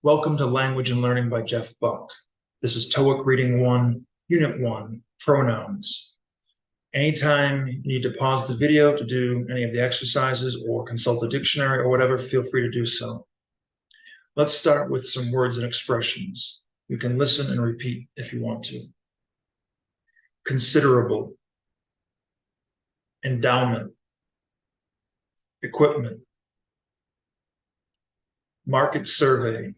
Welcome to Language and Learning by Jeff Buck. This is TOEIC Reading 1, Unit 1, Pronouns. Anytime you need to pause the video to do any of the exercises or consult a dictionary or whatever, feel free to do so. Let's start with some words and expressions. You can listen and repeat if you want to. Considerable, endowment, equipment, market survey,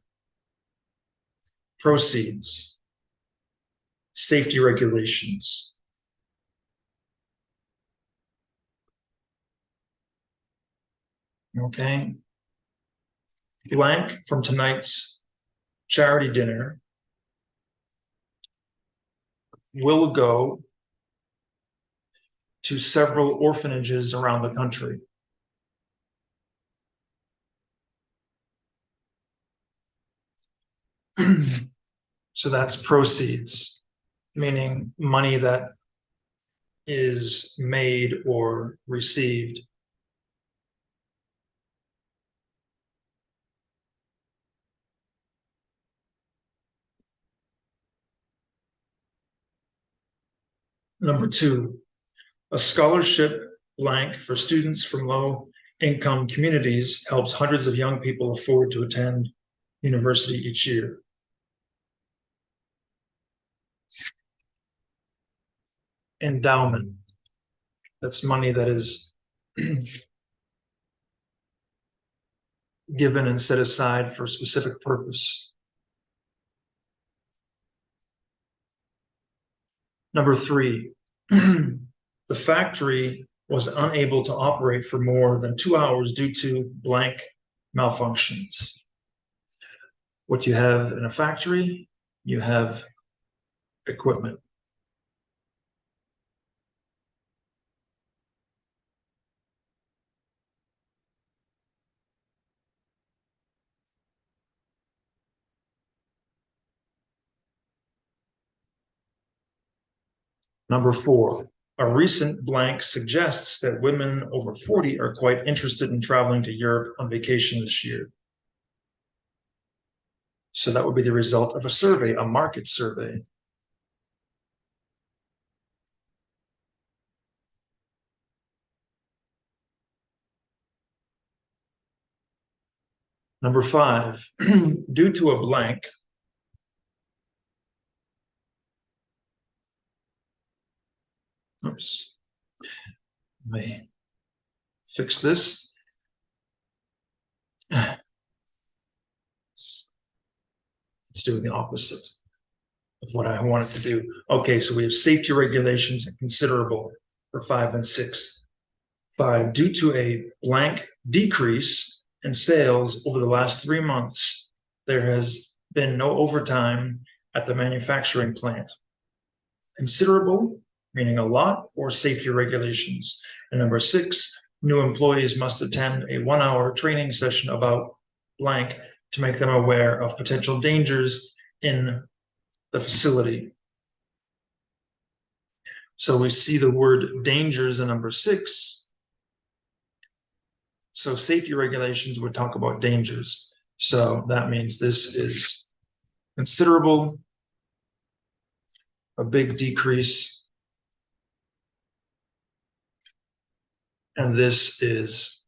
proceeds, safety regulations. Okay. Blank from tonight's charity dinner will go to several orphanages around the country. So that's proceeds, meaning money that is made or received. Number 2, a scholarship blank for students from low-income communities helps hundreds of young people afford to attend university each year. Endowment. That's money that is given and set aside for a specific purpose. Number 3, the factory was unable to operate for more than 2 hours due to blank malfunctions. What you have in a factory, you have equipment. Number 4, a recent blank suggests that women over 40 are quite interested in traveling to Europe on vacation this year. So that would be the result of a survey, a market survey. Number 5, due to a blank, oops, let me fix this. It's doing the opposite of what I wanted to do. Okay, so we have safety regulations and considerable for 5 and 6. 5, due to a blank decrease in sales over the last 3 months, there has been no overtime at the manufacturing plant. Considerable, meaning a lot, or safety regulations. And number 6, new employees must attend a 1-hour training session about blank to make them aware of potential dangers in the facility. So we see the word dangers in number 6. So safety regulations would talk about dangers. So that means this is considerable, a big decrease, and this is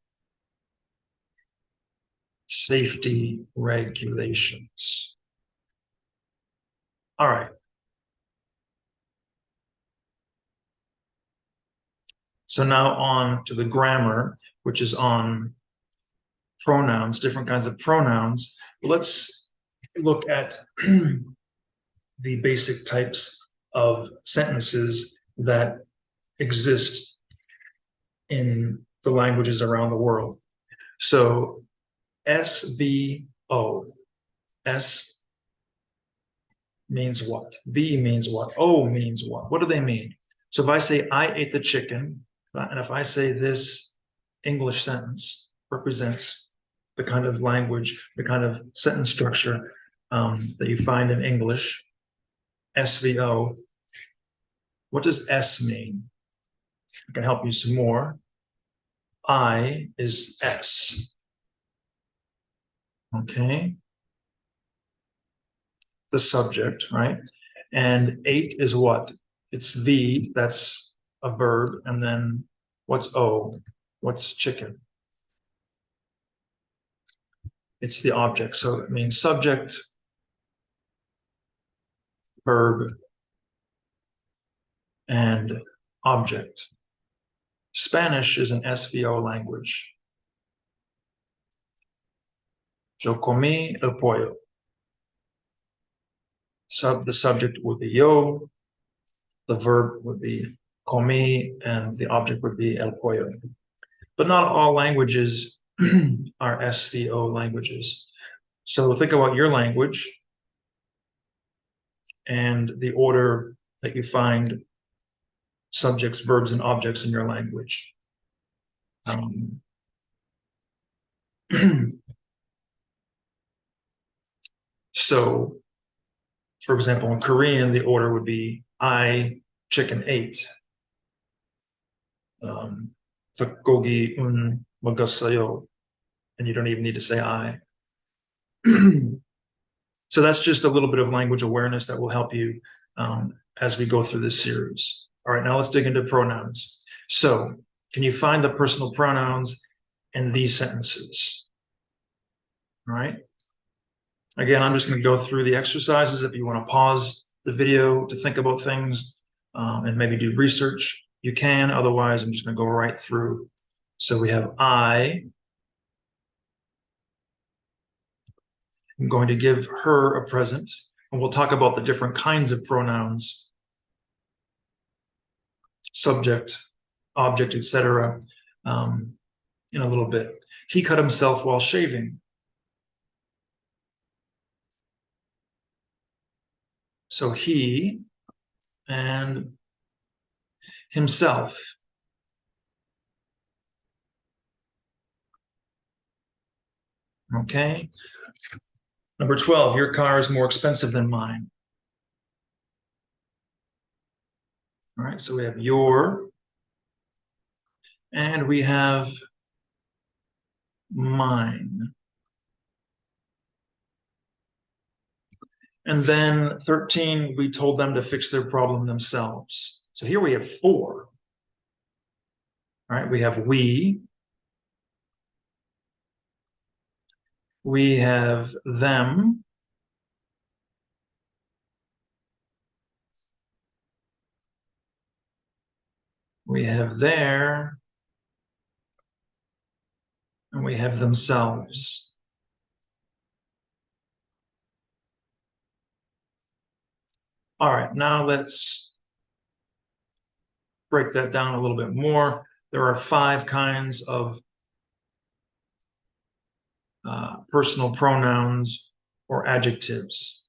safety regulations. All right. So now on to the grammar, which is on pronouns, different kinds of pronouns. Let's look at the basic types of sentences that exist in the languages around the world. So SVO. S means what? V means what? O means what? What do they mean? So if I say I ate the chicken, and if I say this English sentence represents the kind of language, the kind of sentence structure that you find in English, SVO. What does S mean? I can help you some more. I is S. Okay. the subject, right? And ate is what? It's V, that's a verb, and then what's O? What's chicken? It's the object, so it means subject, verb, and object. Spanish is an SVO language. Yo comí el pollo. The subject would be yo, the verb would be comí, and the object would be el pollo. But not all languages are SVO languages. So think about your language and the order that you find subjects, verbs, and objects in your language. So, for example, in Korean, the order would be I, chicken, ate. Tteokgogi un 먹었어요. And you don't even need to say I. So that's just a little bit of language awareness that will help you as we go through this series. All right, now let's dig into pronouns. So can you find the personal pronouns in these sentences? All right. Again, I'm just going to go through the exercises. If you want to pause the video to think about things and maybe do research, you can. Otherwise, I'm just going to go right through. So we have I. I'm going to give her a present, and we'll talk about the different kinds of pronouns, subject, object, etc. In a little bit. He cut himself while shaving. So he and himself. Okay. Number 12, your car is more expensive than mine. All right, so we have your, and we have mine. And then 13, we told them to fix their problem themselves. So here we have 4. All right, we have we have them, we have their, and we have themselves. All right, now let's break that down a little bit more. There are 5 kinds of personal pronouns or adjectives.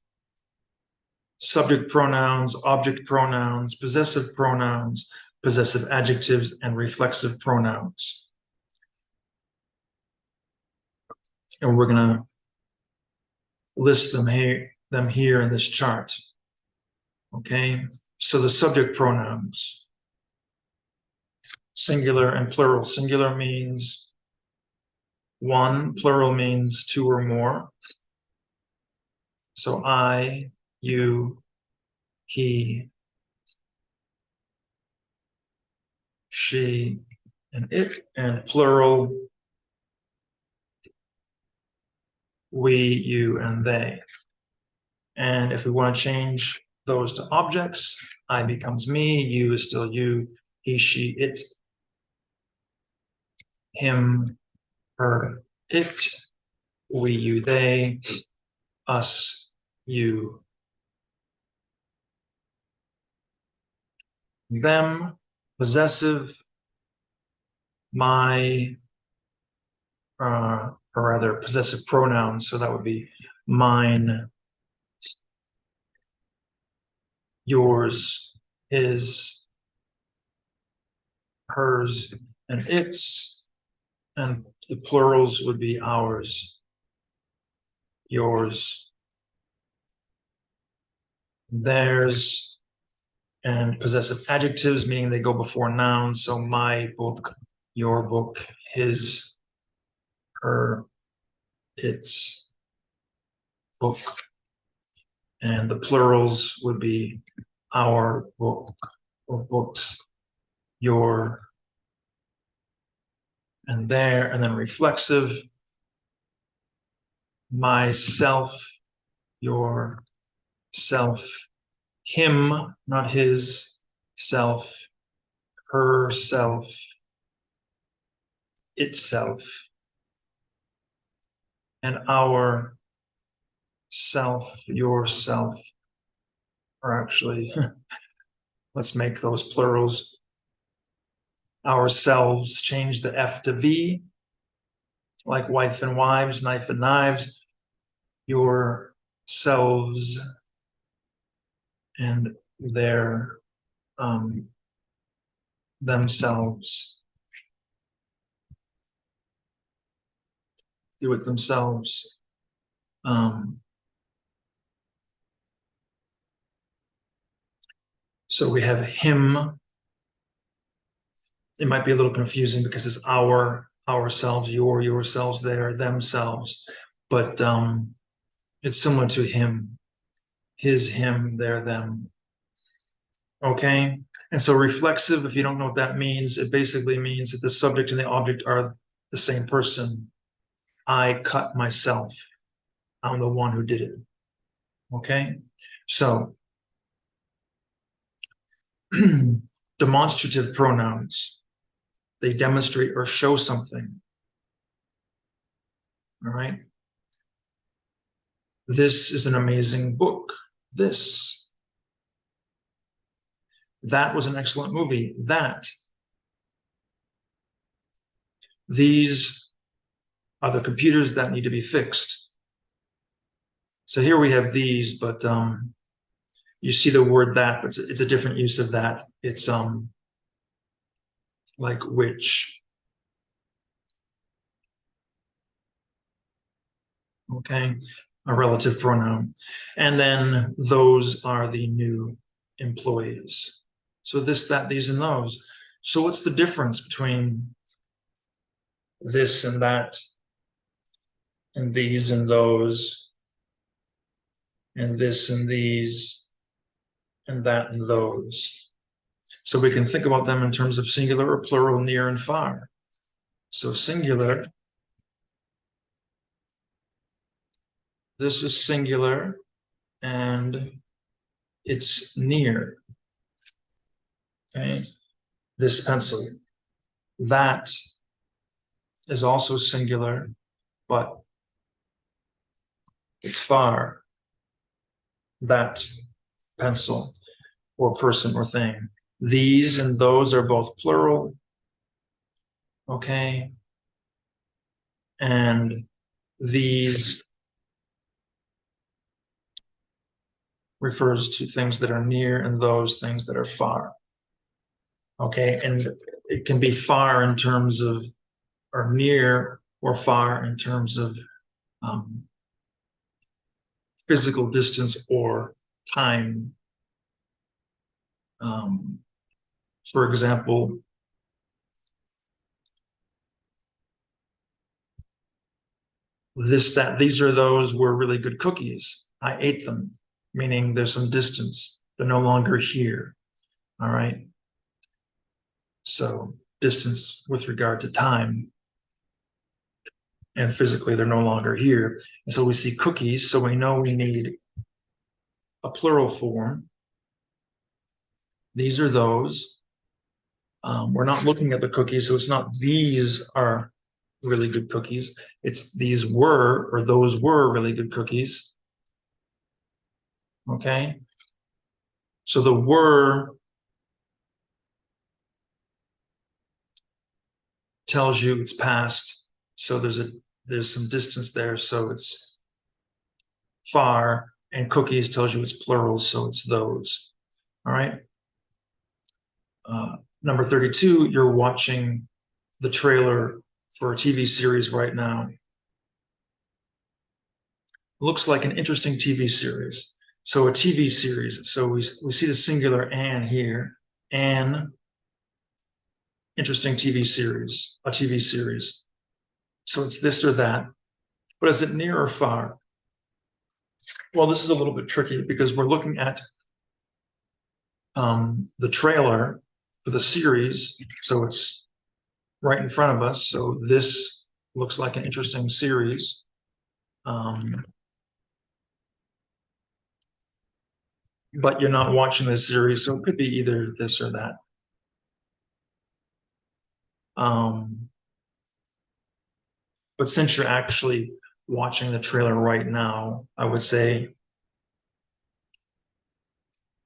Subject pronouns, object pronouns, possessive adjectives, and reflexive pronouns. And we're going to list them here in this chart. Okay, so the subject pronouns, singular and plural. Singular means 1, plural means 2 or more. So I, you, he, she, and it, and plural, we, you, and they. And if we want to change those to objects, I becomes me, you is still you, he, she, it, him, her, it, we, you, they, us, you, them, possessive, my, or rather possessive pronouns, so that would be mine, yours, his, hers, and its, and the plurals would be ours, yours, theirs, and possessive adjectives, meaning they go before nouns, so my book, your book, his, her, its book, And the plurals would be our book or books, your, and there, and then reflexive, myself, your, self, him, not his, self, herself, itself, and our self, yourself, or actually, let's make those plurals. Ourselves, change the F to V, like wife and wives, knife and knives, yourselves, and their themselves. Do it themselves. So we have him. It might be a little confusing because it's our, ourselves, your, yourselves, their, themselves. But it's similar to him, his, him, their, them. Okay? And so reflexive, if you don't know what that means, it basically means that the subject and the object are the same person. I cut myself. I'm the one who did it. Okay? So, demonstrative pronouns. They demonstrate or show something. All right? This is an amazing book. This. That was an excellent movie. That. These are the computers that need to be fixed. So here we have these, but you see the word that, but it's a different use of that. It's like which. Okay, a relative pronoun. And then those are the new employees. So this, that, these, and those. So what's the difference between this and that, and these and those, and this and these, and that and those? So we can think about them in terms of singular or plural, near and far. So singular, this is singular, and it's near. Okay, this pencil. That is also singular, but it's far. That pencil, or person, or thing. These and those are both plural. Okay. And these refers to things that are near, and those things that are far. Okay. And it can be far in terms of, or near, or far in terms of physical distance or time. For example, this, that, these are those were really good cookies. I ate them, meaning there's some distance. They're no longer here. All right. So distance with regard to time, and physically they're no longer here. And so we see cookies, so we know we need a plural form. These are those. We're not looking at the cookies, so it's not these are really good cookies. It's these were, or those were really good cookies. Okay. So the were tells you it's past. So there's some distance there, so it's far, and cookies tells you it's plural, so it's those. All right. Number 32, you're watching the trailer for a TV series right now. Looks like an interesting TV series. So a TV series. So we see the singular "an" here. An interesting TV series, a TV series. So it's this or that. But is it near or far? Well, this is a little bit tricky because we're looking at the trailer for the series, so it's right in front of us. So this looks like an interesting series. But you're not watching this series, so it could be either this or that. But since you're actually watching the trailer right now, I would say it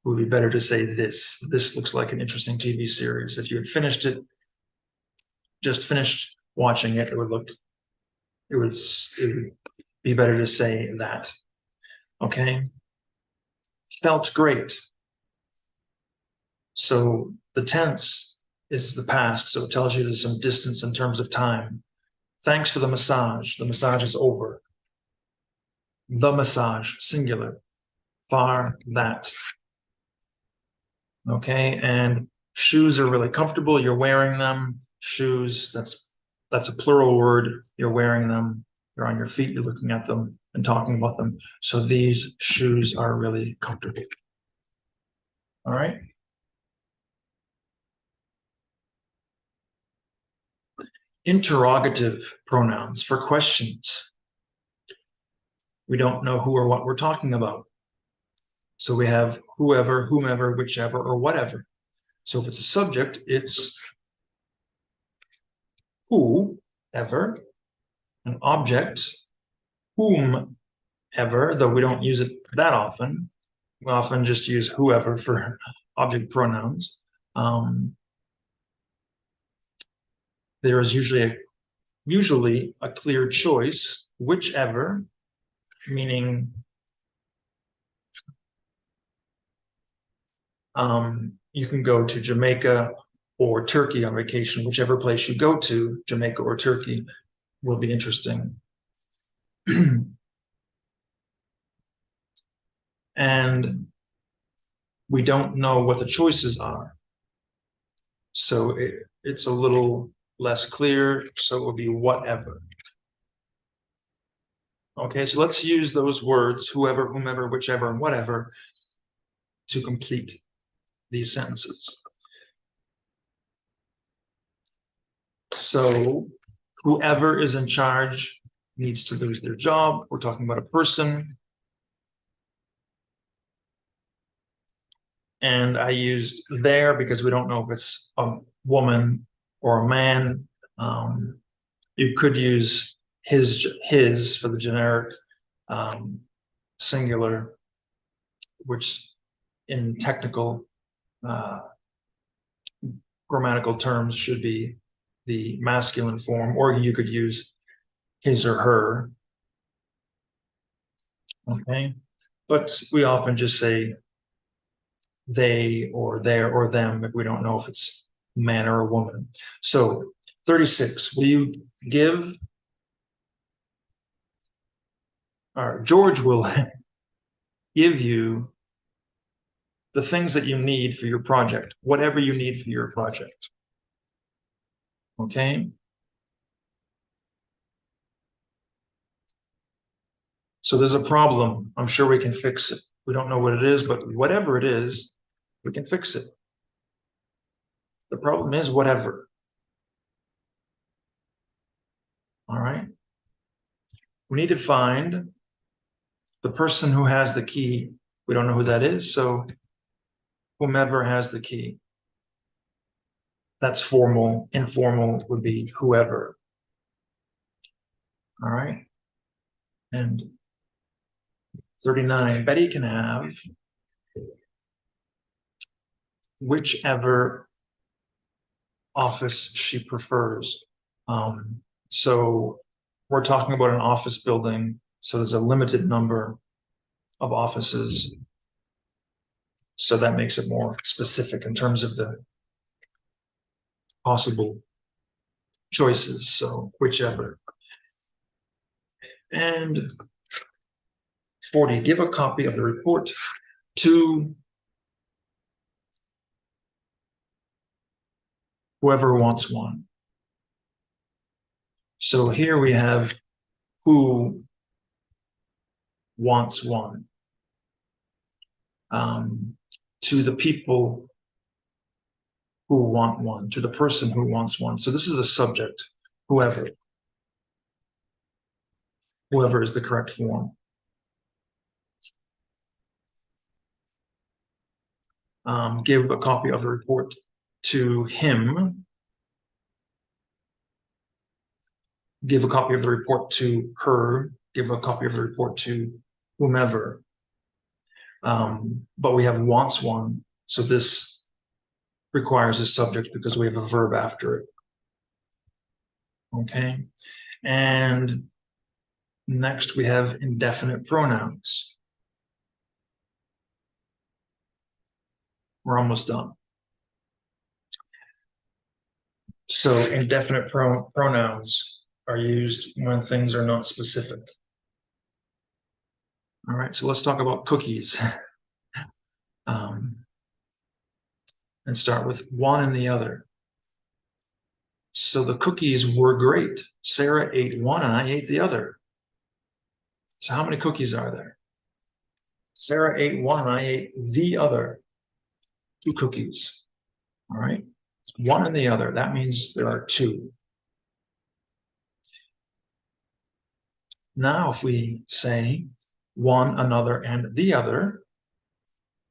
would be better to say this. This looks like an interesting TV series. If you had finished it, just finished watching it, it would be better to say that. Okay. Felt great. So the tense is the past, so it tells you there's some distance in terms of time. Thanks for the massage. The massage is over. The massage, singular. Far that. Okay, and shoes are really comfortable. You're wearing them. Shoes, that's a plural word. You're wearing them. They're on your feet. You're looking at them and talking about them. So these shoes are really comfortable. All right. Interrogative pronouns for questions. We don't know who or what we're talking about. So we have whoever, whomever, whichever, or whatever. So if it's a subject, it's whoever. An object, whomever, though we don't use it that often. We often just use whoever for object pronouns. There is usually a clear choice, whichever, meaning you can go to Jamaica or Turkey on vacation. Whichever place you go to, Jamaica or Turkey, will be interesting. And we don't know what the choices are. So it's a little less clear, so it will be whatever. Okay, so let's use those words, whoever, whomever, whichever, and whatever, to complete these sentences. So whoever is in charge needs to lose their job. We're talking about a person. And I used there because we don't know if it's a woman or a man. You could use his for the generic singular, which in technical grammatical terms should be the masculine form, or you could use his or her. Okay, but we often just say they or their or them if we don't know if it's a man or a woman. So 36, will you give, or George will give you the things that you need for your project, whatever you need for your project. Okay? So there's a problem. I'm sure we can fix it. We don't know what it is, but whatever it is, we can fix it. The problem is whatever. All right? We need to find the person who has the key. We don't know who that is, so whomever has the key. That's formal. Informal would be whoever. All right? And 39, Betty can have whichever office she prefers. So we're talking about an office building, so there's a limited number of offices. So that makes it more specific in terms of the possible choices. So whichever. And 40, give a copy of the report to whoever wants one. So here we have who wants one. To the people who want one, to the person who wants one. So this is a subject, whoever. Whoever is the correct form. Give a copy of the report to him. Give a copy of the report to her. Give a copy of the report to whomever. But we have wants one, so this requires a subject because we have a verb after it. Okay, and next we have indefinite pronouns. We're almost done. So indefinite pronouns are used when things are not specific. All right, so let's talk about cookies. And start with one and the other. So the cookies were great. Sarah ate one and I ate the other. So how many cookies are there? Sarah ate one and I ate the other. 2 cookies. All right, one and the other. That means there are 2. Now, if we say one, another, and the other,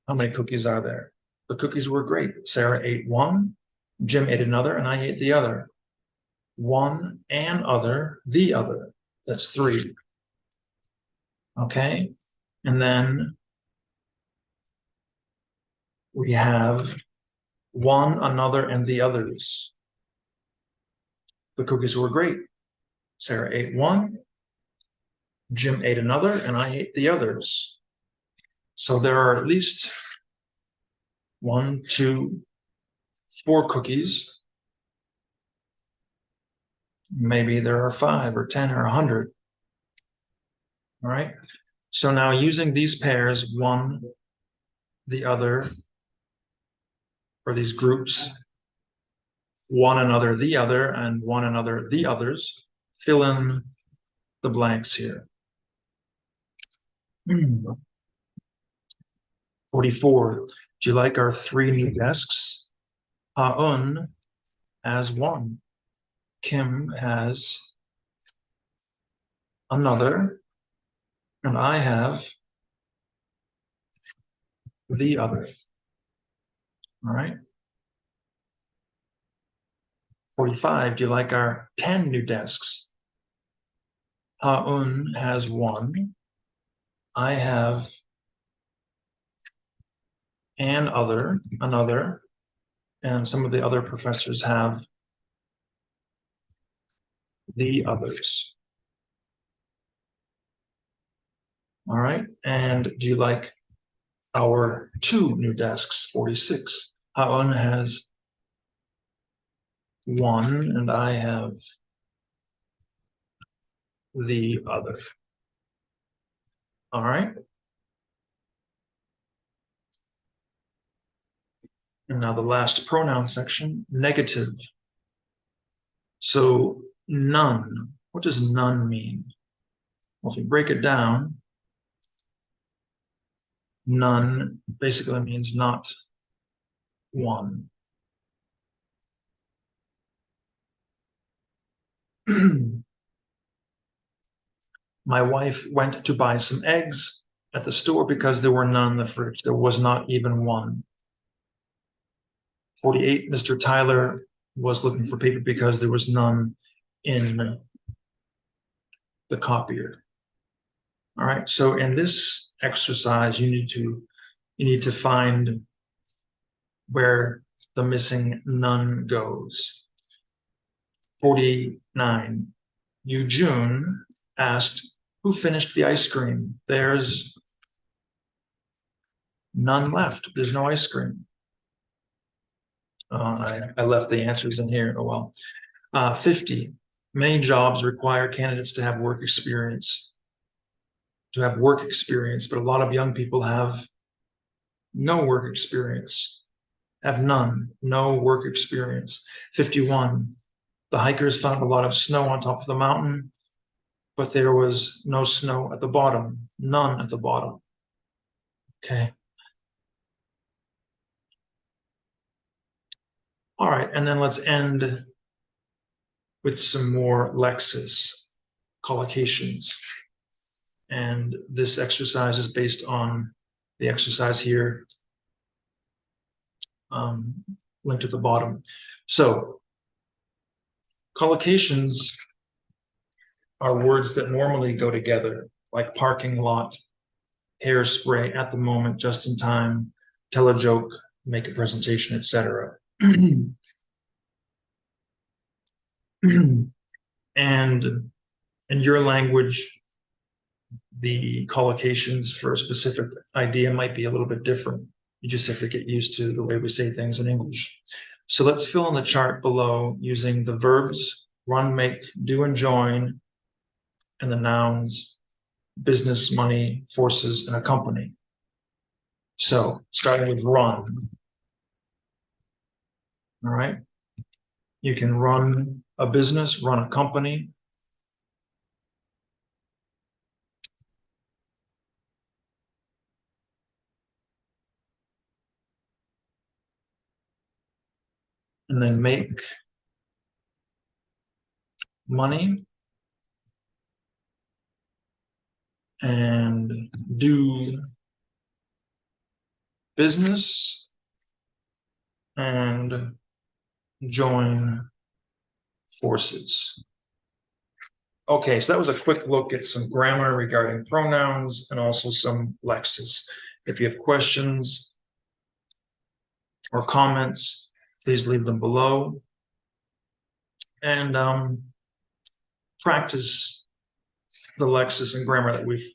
how many cookies are there? The cookies were great. Sarah ate one, Jim ate another, and I ate the other. One and other, the other. That's 3. Okay, and then we have one, another, and the others. The cookies were great. Sarah ate one, Jim ate another, and I ate the others. So there are at least 1, 2, 4 cookies. Maybe there are 5 or 10 or 100. All right. So now using these pairs, one, the other, or these groups, one another, the other, and one another, the others, fill in the blanks here. 44. Do you like our 3 new desks? Haun has 1. Kim has another, and I have the other. All right. 45. Do you like our 10 new desks? Haun has 1. I have another, and some of the other professors have the others. All right. And do you like our 2 new desks? 46. Haun has 1, and I have the other. All right. And now the last pronoun section, negative. So none. What does none mean? Well, if you break it down, none basically means not one. My wife went to buy some eggs at the store because there were none in the fridge. There was not even one. 48, Mr. Tyler was looking for paper because there was none in the copier. All right, so in this exercise, you need to find where the missing none goes. 49, Eugene asked, who finished the ice cream? There's none left. There's no ice cream. I left the answers in here. Oh well. 50, many jobs require candidates to have work experience. But a lot of young people have no work experience, have none, no work experience. 51, the hikers found a lot of snow on top of the mountain. but there was no snow at the bottom, none at the bottom. Okay. All right, and then let's end with some more lexes, collocations. And this exercise is based on the exercise here, linked at the bottom. So collocations are words that normally go together, like parking lot, hairspray, at the moment, just in time, tell a joke, make a presentation, etc. And in your language, the collocations for a specific idea might be a little bit different. You just have to get used to the way we say things in English. So let's fill in the chart below using the verbs run, make, do, and join, and the nouns business, money, forces, and accompany. So starting with run. All right. You can run a business, run a company. And then make money and do business and join forces. Okay, so that was a quick look at some grammar regarding pronouns and also some lexes. If you have questions or comments, please leave them below. And practice the lexis and grammar that we've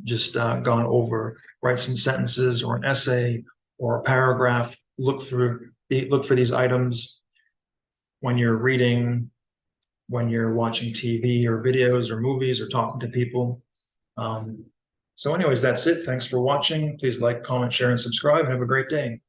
just gone over. Write some sentences or an essay or a paragraph. Look for these items when you're reading, when you're watching TV or videos or movies or talking to people. So anyways, that's it. Thanks for watching. Please like, comment, share, and subscribe. Have a great day.